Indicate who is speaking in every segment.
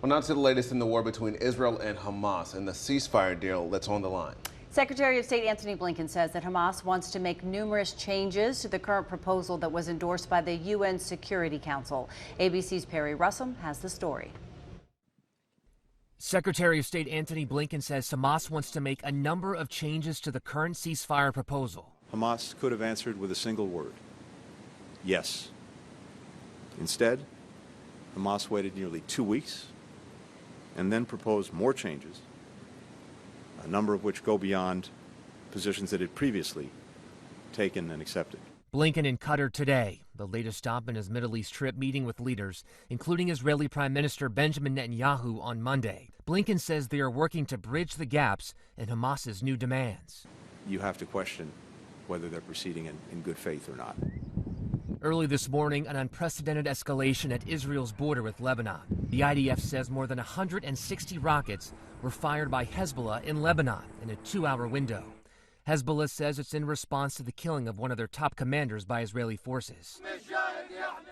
Speaker 1: Well, now to the latest in the war between Israel and Hamas and the ceasefire deal that's on the line.
Speaker 2: Secretary of State Antony Blinken says that Hamas wants to make numerous changes to the current proposal that was endorsed by the UN Security Council. ABC's Perry Russum has the story.
Speaker 3: Secretary of State Antony Blinken says Hamas wants to make a number of changes to the current ceasefire proposal.
Speaker 4: Hamas could have answered with a single word: yes. Instead, Hamas waited nearly 2 weeks and then proposed more changes, a number of which go beyond positions that it previously taken and accepted.
Speaker 3: Blinken in Qatar today, the latest stop in his Middle East trip, meeting with leaders, including Israeli Prime Minister Benjamin Netanyahu on Monday. Blinken says they are working to bridge the gaps in Hamas's new demands.
Speaker 4: You have to question whether they're proceeding in good faith or not.
Speaker 3: Early this morning, an unprecedented escalation at Israel's border with Lebanon. The IDF says more than 160 rockets were fired by Hezbollah in Lebanon in a 2-hour window. Hezbollah says it's in response to the killing of one of their top commanders by Israeli forces.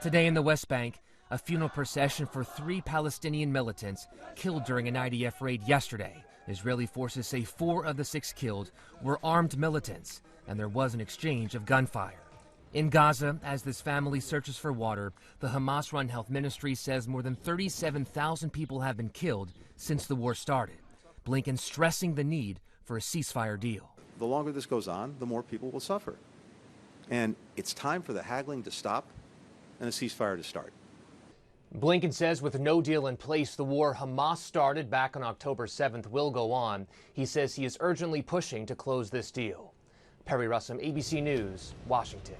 Speaker 3: Today in the West Bank, a funeral procession for 3 Palestinian militants killed during an IDF raid yesterday. Israeli forces say 4 of the 6 killed were armed militants, and there was an exchange of gunfire. In Gaza, as this family searches for water, the Hamas-run health ministry says more than 37,000 people have been killed since the war started. Blinken stressing the need for a ceasefire deal.
Speaker 4: The longer this goes on, the more people will suffer. And it's time for the haggling to stop and a ceasefire to start.
Speaker 3: Blinken says with no deal in place, the war Hamas started back on October 7th will go on. He says he is urgently pushing to close this deal. Perry Russum, ABC News, Washington.